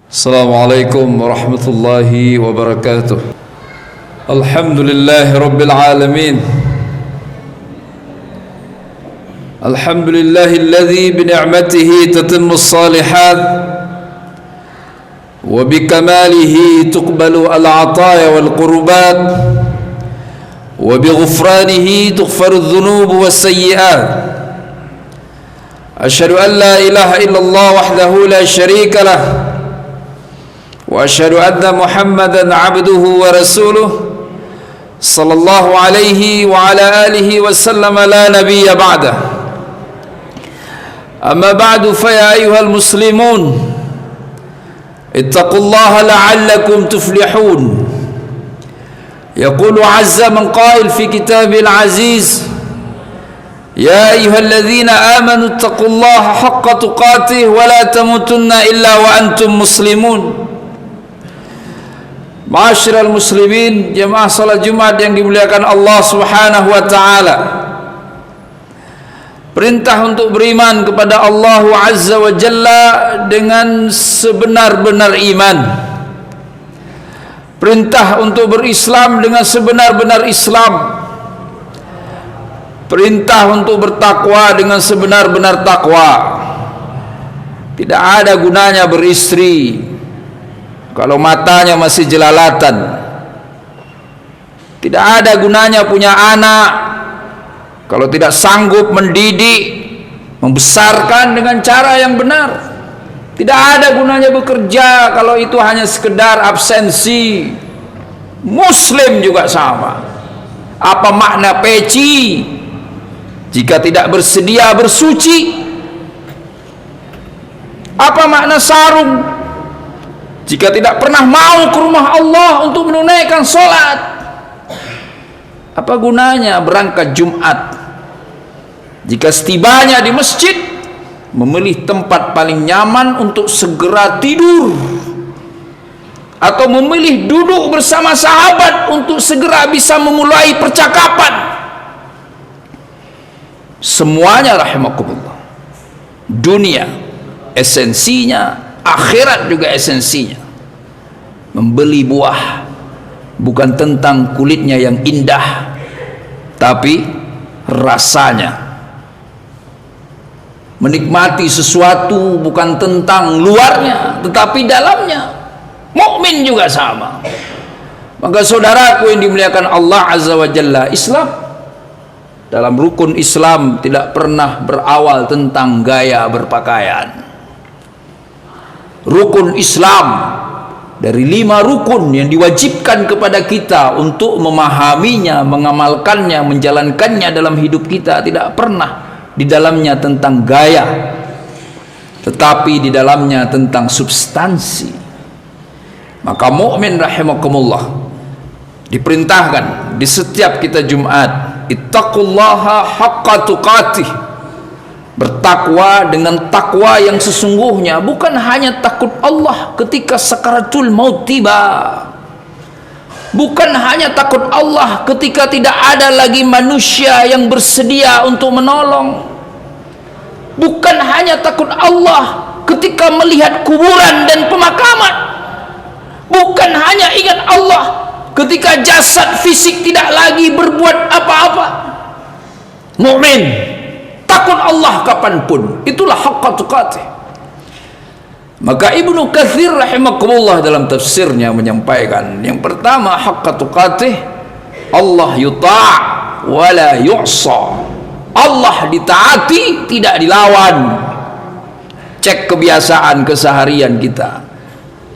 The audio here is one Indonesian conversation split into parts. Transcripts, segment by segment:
Assalamualaikum warahmatullahi wabarakatuh. Alhamdulillahi rabbil alamin. Alhamdulillahi alladhi bi ni'matihi tatimmu as-salihat wa bi kamalihi tuqbalu al-'ataya wal qurbat wa bi ghufranihi tughfaru adh-dhunub was-sayyi'at. Asyhadu an la ilaha illallah wahdahu la syarika lah wa asyhadu anna Muhammadan abduhu wa rasuluh sallallahu alaihi wa ala alihi wa sallam la nabiyya ba'dah. Amma ba'du fa ya ayyuhal muslimun ittaqullaha la'allakum tuflihun. Yaqulu 'azza man qail fi kitabil aziz ya ayyuhalladzina amanu ittaqullaha haqqa tuqatih wa la tamutunna illa wa antum muslimun. Ma'asyiral muslimin, jemaah salat Jumat yang dimuliakan Allah Subhanahu wa taala. Perintah untuk beriman kepada Allah Azza wa Jalla dengan sebenar-benar iman. Perintah untuk berislam dengan sebenar-benar Islam. Perintah untuk bertakwa dengan sebenar-benar takwa. Tidak ada gunanya beristri kalau matanya masih jelalatan. Tidak ada gunanya punya anak kalau tidak sanggup mendidik, membesarkan dengan cara yang benar. Tidak ada gunanya bekerja kalau itu hanya sekedar absensi. Muslim juga sama. Apa makna peci jika tidak bersedia bersuci? Apa makna sarung jika tidak pernah mau ke rumah Allah untuk menunaikan sholat? Apa gunanya berangkat Jumat jika setibanya di masjid memilih tempat paling nyaman untuk segera tidur, atau memilih duduk bersama sahabat untuk segera bisa memulai percakapan? Semuanya rahimakumullah, dunia esensinya, akhirat juga esensinya. Membeli buah bukan tentang kulitnya yang indah, tapi rasanya. Menikmati sesuatu bukan tentang luarnya, tetapi dalamnya. Mukmin juga sama. Maka saudaraku yang dimuliakan Allah Azza wa Jalla, Islam, dalam rukun Islam tidak pernah berawal tentang gaya berpakaian. Rukun Islam dari 5 rukun yang diwajibkan kepada kita untuk memahaminya, mengamalkannya, menjalankannya dalam hidup kita, tidak pernah di dalamnya tentang gaya, tetapi di dalamnya tentang substansi. Maka mukmin rahimakumullah diperintahkan di setiap kita Jumat, ittaqullaha haqqa tuqatih, bertakwa dengan takwa yang sesungguhnya, bukan hanya takut Allah ketika sakaratul maut tiba, bukan hanya takut Allah ketika tidak ada lagi manusia yang bersedia untuk menolong, bukan hanya takut Allah ketika melihat kuburan dan pemakaman, bukan hanya ingat Allah ketika jasad fisik tidak lagi berbuat apa-apa. Mukmin takut Allah kapanpun, itulah haqqa tuqatih. Maka Ibnu Katsir rahimakumullah dalam tafsirnya menyampaikan, yang pertama haqqa tuqatih, Allah yuta' wa la yu'sa. Allah ditaati, tidak dilawan. Cek kebiasaan keseharian kita,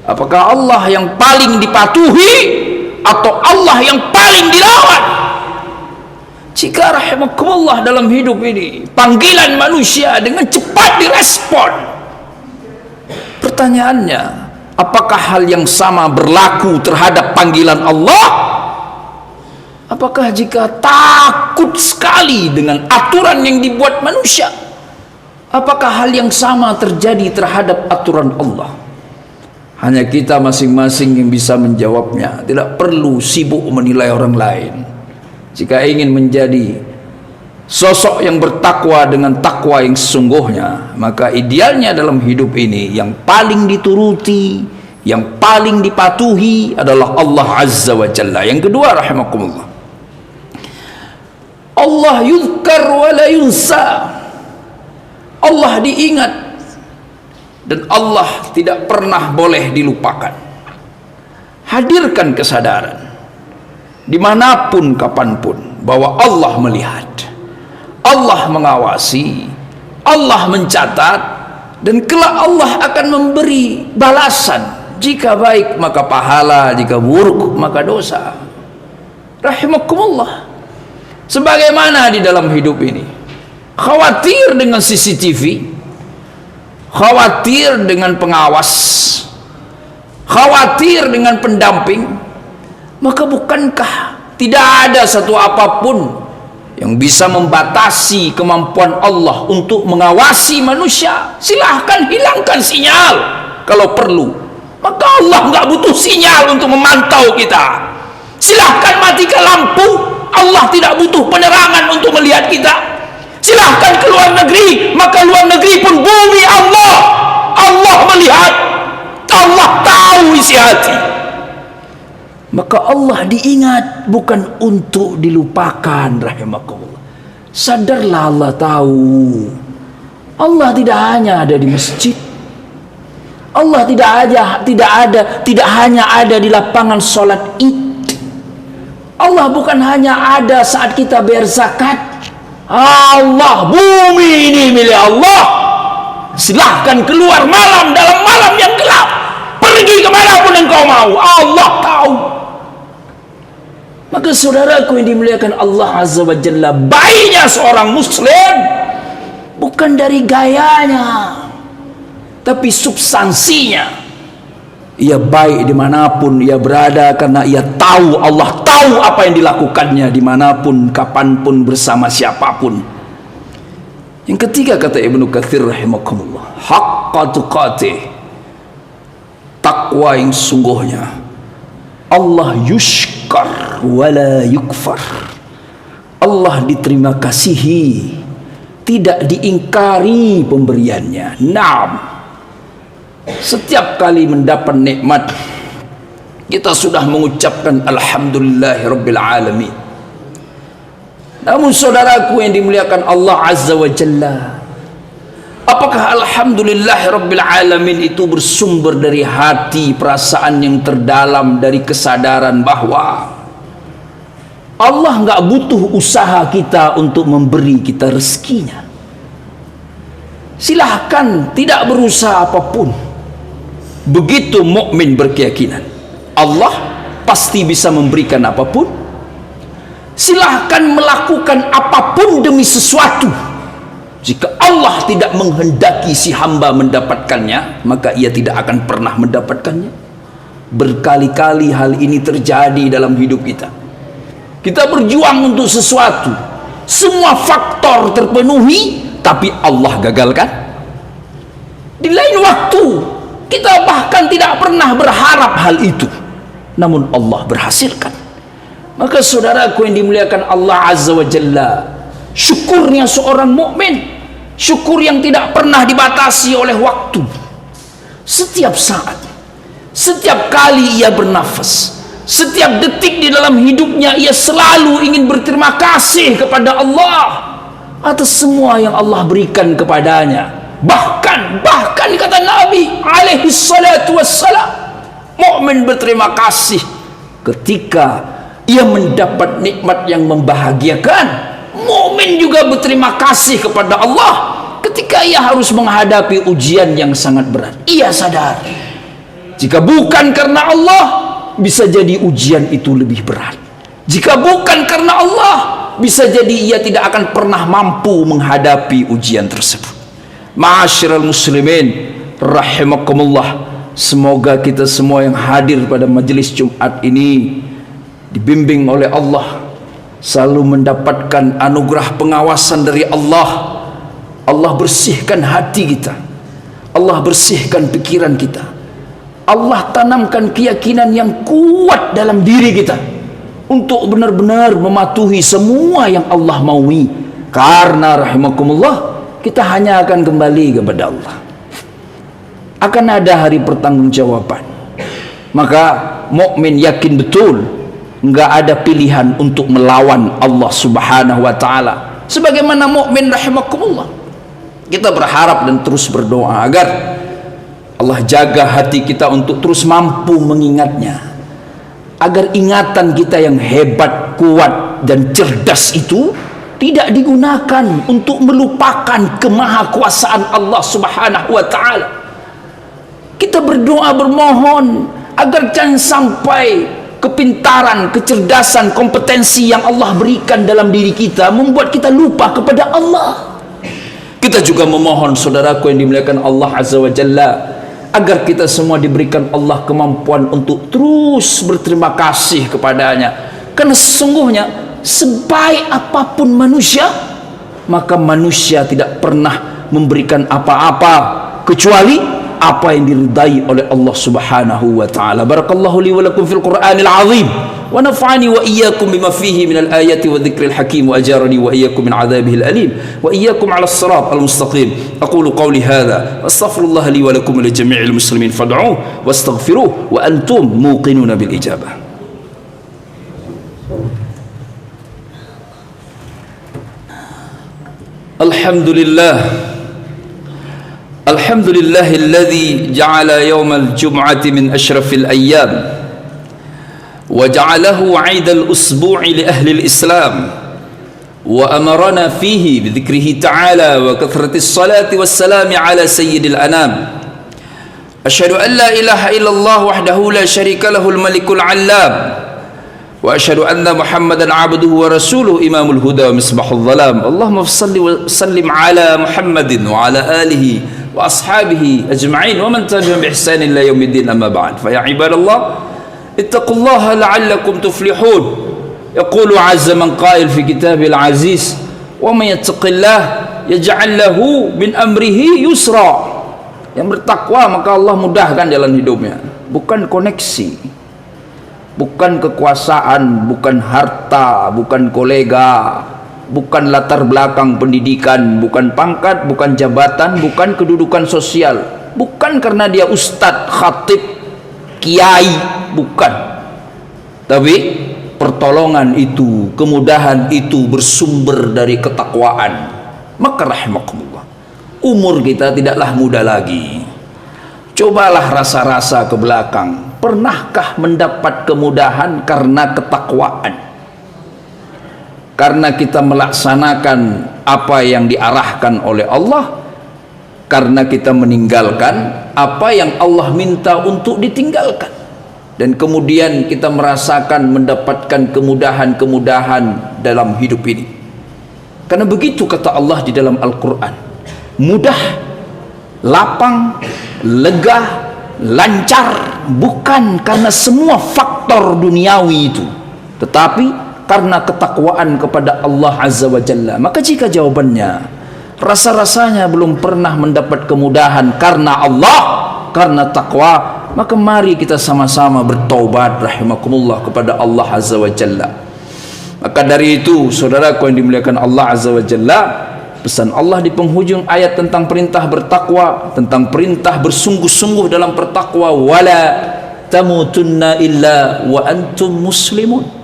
apakah Allah yang paling dipatuhi atau Allah yang paling dilawan? Jika rahimakumullah dalam hidup ini panggilan manusia dengan cepat direspon, pertanyaannya, apakah hal yang sama berlaku terhadap panggilan Allah? Apakah jika takut sekali dengan aturan yang dibuat manusia, apakah hal yang sama terjadi terhadap aturan Allah? Hanya kita masing-masing yang bisa menjawabnya. Tidak perlu sibuk menilai orang lain. Jika ingin menjadi sosok yang bertakwa dengan takwa yang sesungguhnya, maka idealnya dalam hidup ini yang paling dituruti, Yang paling dipatuhi adalah Allah Azza wa Jalla. Yang kedua, rahimakumullah, Allah yuzkar wa la yunsa. Allah diingat dan Allah tidak pernah boleh dilupakan. Hadirkan kesadaran dimanapun kapanpun bahwa Allah melihat, Allah mengawasi, Allah mencatat, dan kelak Allah akan memberi balasan. Jika baik maka pahala, jika buruk maka dosa. Rahimakumullah. Sebagaimana di dalam hidup ini, khawatir dengan CCTV, khawatir dengan pengawas, khawatir dengan pendamping, maka bukankah tidak ada satu apapun yang bisa membatasi kemampuan Allah untuk mengawasi manusia? Silahkan hilangkan sinyal kalau perlu. Maka Allah nggak butuh sinyal untuk memantau kita. Silahkan matikan lampu, Allah tidak butuh penerangan untuk melihat kita. Silahkan ke luar negeri, maka luar negeri pun bumi Allah. Allah melihat, Allah tahu isi hati. Maka Allah diingat bukan untuk dilupakan, rahimakumullah. Sadarlah, Allah tahu. Allah tidak hanya ada di masjid. Allah tidak hanya ada di lapangan sholat Id. Allah bukan hanya ada saat kita bayar zakat. Allah, bumi ini milik Allah. Silahkan keluar malam dalam malam yang gelap, pergi kemanapun engkau mau, Allah tahu. Maka saudaraku yang dimuliakan Allah Azza wa Jalla, baiknya seorang muslim bukan dari gayanya, tapi substansinya. Ia baik dimanapun ia berada karena ia tahu, Allah tahu apa yang dilakukannya dimanapun, kapanpun, bersama siapapun. Yang ketiga, kata Ibnu Katsir rahimakumullah, haqqa tuqatih, takwa yang sungguhnya. Allah yushkar wala yukfar. Allah diterima kasihi, tidak diingkari pemberiannya. Naam. Setiap kali mendapat nikmat, kita sudah mengucapkan alhamdulillahirabbil alamin. Namun saudaraku yang dimuliakan Allah Azza wa Jalla, apakah alhamdulillahirabbil alamin itu bersumber dari hati, perasaan yang terdalam, dari kesadaran bahwa Allah nggak butuh usaha kita untuk memberi kita rezekinya? Silahkan tidak berusaha apapun. Begitu mukmin berkeyakinan Allah pasti bisa memberikan apapun. Silahkan melakukan apapun demi sesuatu. Jika Allah tidak menghendaki si hamba mendapatkannya, maka ia tidak akan pernah mendapatkannya. Berkali-kali hal ini terjadi dalam hidup kita. Kita berjuang untuk sesuatu, semua faktor terpenuhi, tapi Allah gagalkan. Di lain waktu kita bahkan tidak pernah berharap hal itu, namun Allah berhasilkan. Maka saudaraku yang dimuliakan Allah Azza wa Jalla, syukurnya seorang mukmin, syukur yang tidak pernah dibatasi oleh waktu. Setiap saat, setiap kali ia bernafas, setiap detik di dalam hidupnya, ia selalu ingin berterima kasih kepada Allah atas semua yang Allah berikan kepadanya. Bahkan kata Nabi alaihi salatu wassalam, mukmin berterima kasih ketika ia mendapat nikmat yang membahagiakan. Mukmin juga berterima kasih kepada Allah ketika ia harus menghadapi ujian yang sangat berat. Ia sadar jika bukan karena Allah, bisa jadi ujian itu lebih berat. Jika bukan karena Allah, bisa jadi ia tidak akan pernah mampu menghadapi ujian tersebut. Ma'asyiral muslimin rahimakumullah, semoga kita semua yang hadir pada majelis Jumat ini dibimbing oleh Allah, selalu mendapatkan anugerah pengawasan dari Allah. Allah bersihkan hati kita, Allah bersihkan pikiran kita, Allah tanamkan keyakinan yang kuat dalam diri kita untuk benar-benar mematuhi semua yang Allah maui. Karena rahimakumullah, kita hanya akan kembali kepada Allah. Akan ada hari pertanggungjawaban. Maka mukmin yakin betul enggak ada pilihan untuk melawan Allah Subhanahu wa taala. Sebagaimana mukmin rahimakumullah, kita berharap dan terus berdoa agar Allah jaga hati kita untuk terus mampu mengingatnya, agar ingatan kita yang hebat, kuat dan cerdas itu tidak digunakan untuk melupakan kemahakuasaan Allah Subhanahu wa taala. Kita berdoa bermohon agar jangan sampai kepintaran, kecerdasan, kompetensi yang Allah berikan dalam diri kita membuat kita lupa kepada Allah. Kita juga memohon saudaraku yang dimuliakan Allah Azza wa Jalla, agar kita semua diberikan Allah kemampuan untuk terus berterima kasih kepadanya. Karena sesungguhnya sebaik apapun manusia, maka manusia tidak pernah memberikan apa-apa kecuali apa yang diridai oleh Allah Subhanahu wa taala. Barakallahu li wa lakum fil Qur'anil azim wa nafa'ani wa iyyakum bima fihi minal ayati wa dzikril hakim wa ajarani wa iyyakum min adzabihil alim wa iyyakum 'alas siratal mustaqim. Aqulu qawli hadza wa astaghfirullah li wa lakum wa li jami'il muslimin fad'uhu wastaghfiruh wa antum muqinuna bil ijabah. Alhamdulillah, alhamdulillahilladzi ja'ala yawmal jum'ati min asyrafil ayyam wa ja'alahu 'idal usbu'i li ahli al-islam wa amarana fihi bi dzikrihi ta'ala wa kathratis salati wassalami 'ala sayyidil anam. Asyhadu an la ilaha illallah wahdahu la syarika lahul malikul 'allam wa asyhadu anna Muhammadan 'abduhu wa rasuluhu imamul huda wa misbahul dhalam. Allahumma shalli wa sallim 'ala Muhammadin wa 'ala alihi wa ashabihi ajma'in wa man tabi'ahum bi ihsan ila yaumiddin, amma ba'd. Fa ya ibadallah ittaqullaha la'allakum tuflihun. Yaqulu 'azza man qail fi kitabil aziz wa man yattaqillah yaj'al lahu min amrihi yusra. Yang bertakwa maka Allah mudahkan jalan hidupnya. Bukan koneksi, bukan kekuasaan, bukan harta, bukan kolega, bukan latar belakang pendidikan, bukan pangkat, bukan jabatan, bukan kedudukan sosial, bukan karena dia ustadz, khatib, kiai, bukan. Tapi pertolongan itu, kemudahan itu bersumber dari ketakwaan. Maka rahimakumullah, umur kita tidaklah muda lagi. Cobalah rasa-rasa ke belakang, pernahkah mendapat kemudahan karena ketakwaan? Karena kita melaksanakan apa yang diarahkan oleh Allah, karena kita meninggalkan apa yang Allah minta untuk ditinggalkan, dan kemudian kita merasakan mendapatkan kemudahan-kemudahan dalam hidup ini. Karena begitu kata Allah di dalam Al-Quran, mudah, lapang, lega, lancar, bukan karena semua faktor duniawi itu, tetapi karena ketakwaan kepada Allah Azza wa Jalla. Maka jika jawabannya rasa-rasanya belum pernah mendapat kemudahan karena Allah, karena takwa, maka mari kita sama-sama bertaubat rahimakumullah kepada Allah Azza wa Jalla. Maka dari itu saudaraku yang dimuliakan Allah Azza wa Jalla, pesan Allah di penghujung ayat tentang perintah bertakwa, tentang perintah bersungguh-sungguh dalam bertakwa, wala tamutunna illa wa antum muslimun.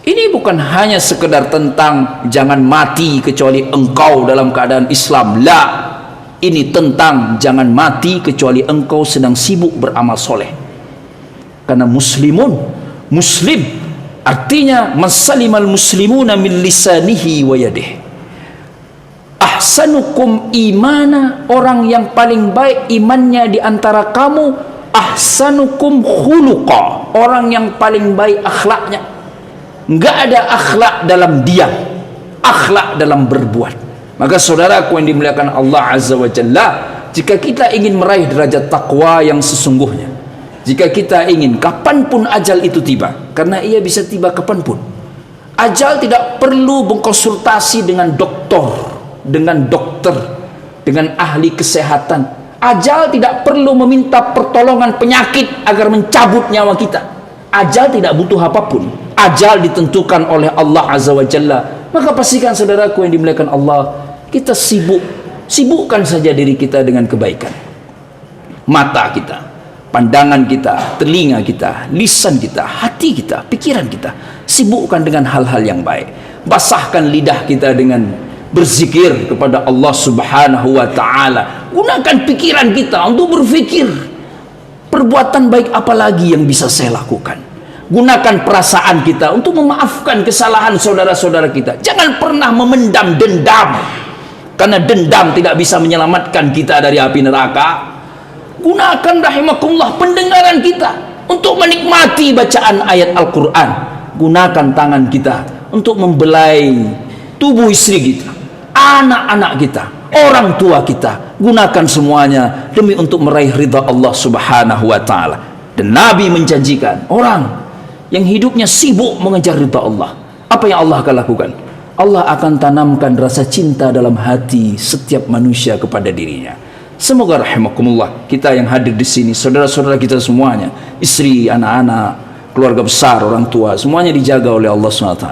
Ini bukan hanya sekedar tentang jangan mati kecuali engkau dalam keadaan Islam. La, ini tentang jangan mati kecuali engkau sedang sibuk beramal soleh. Karena muslimun, muslim artinya masalimal muslimuna min lisanihi wa yadihi. Ahsanukum imana, orang yang paling baik imannya di antara kamu. Ahsanukum khuluqa, orang yang paling baik akhlaknya. Enggak ada akhlak dalam diam, akhlak dalam berbuat. Maka saudaraku yang dimuliakan Allah Azza wa Jalla, jika kita ingin meraih derajat takwa yang sesungguhnya, jika kita ingin kapanpun ajal itu tiba, karena ia bisa tiba kapanpun. Ajal tidak perlu berkonsultasi dengan dokter, dengan ahli kesehatan. Ajal tidak perlu meminta pertolongan penyakit agar mencabut nyawa kita. Ajal tidak butuh apapun. Ajal ditentukan oleh Allah Azza wa Jalla. Maka pastikan saudaraku yang dimuliakan Allah, kita sibukkan saja diri kita dengan kebaikan. Mata kita, pandangan kita, telinga kita, lisan kita, hati kita, pikiran kita sibukkan dengan hal-hal yang baik. Basahkan lidah kita dengan berzikir kepada Allah Subhanahu wa ta'ala. Gunakan pikiran kita untuk berfikir, perbuatan baik apa lagi yang bisa saya lakukan. Gunakan perasaan kita untuk memaafkan kesalahan saudara-saudara kita. Jangan pernah memendam dendam, karena dendam tidak bisa menyelamatkan kita dari api neraka. Gunakan rahimakumullah pendengaran kita untuk menikmati bacaan ayat Al-Quran. Gunakan tangan kita untuk membelai tubuh istri kita, anak-anak kita, orang tua kita. Gunakan semuanya demi untuk meraih ridha Allah Subhanahu wa ta'ala. Dan Nabi menjanjikan orang yang hidupnya sibuk mengejar ridha Allah, apa yang Allah akan lakukan? Allah akan tanamkan rasa cinta dalam hati setiap manusia kepada dirinya. Semoga rahimakumullah kita yang hadir di sini, saudara-saudara kita semuanya, istri, anak-anak, keluarga besar, orang tua, semuanya dijaga oleh Allah SWT.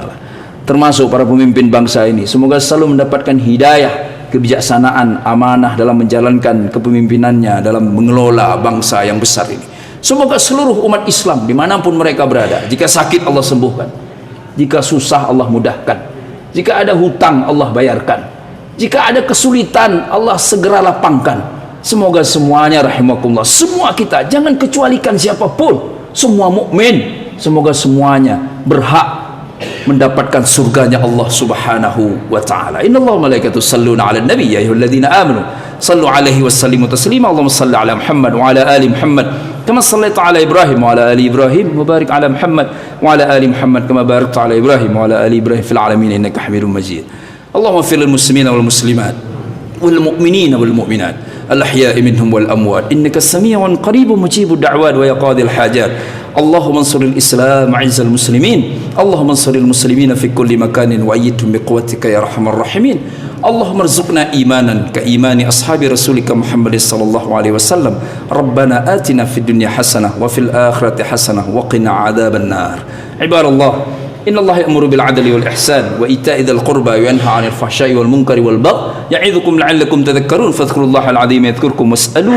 Termasuk para pemimpin bangsa ini, semoga selalu mendapatkan hidayah, kebijaksanaan, amanah dalam menjalankan kepemimpinannya, dalam mengelola bangsa yang besar ini. Semoga seluruh umat Islam dimanapun mereka berada, jika sakit Allah sembuhkan, jika susah Allah mudahkan, jika ada hutang Allah bayarkan, jika ada kesulitan Allah segera lapangkan. Semoga semuanya rahimakumullah, semua kita, jangan kecualikan siapapun, semua mukmin, semoga semuanya berhak mendapatkan surganya Allah Subhanahu wa ta'ala. Innallaha wa malaikatahu yusalluna 'alan nabi ya ayyuhalladzina amanu sallu 'alaihi wa sallimu taslima. Allahumma shalli 'ala Muhammad wa 'ala ali Muhammad kama shallaita 'ala Ibrahim wa 'ala ali Ibrahim wa barik 'ala Muhammad wa 'ala ali Muhammad kama barakta 'ala Ibrahim wa 'ala ali Ibrahim fil 'alamin innaka Hamidum Majid. Allahumma ighfir lil muslimina wal muslimat wal mu'minina wal mu'minat الأحياء منهم والأموات إنك سميع قريب مجيب الدعوات ويقاضي الحاجات. اللهم انصر الإسلام عز المسلمين. اللهم انصر المسلمين في كل مكان وأيدهم بقوتك يا أرحم الراحمين. اللهم ارزقنا إيمانا كإيمان أصحاب رسولك محمد صلى الله عليه وسلم. ربنا آتنا في الدنيا حسنة وفي الآخرة حسنة وقنا عذاب النار. عباد الله، إن الله يأمر بالعدل والإحسان وإيتاء ذي القربى وينهى عن الفحشاء والمنكر والبغي يعظكم لعلكم تذكرون فاذكروا الله العظيم يذكركم واسألوه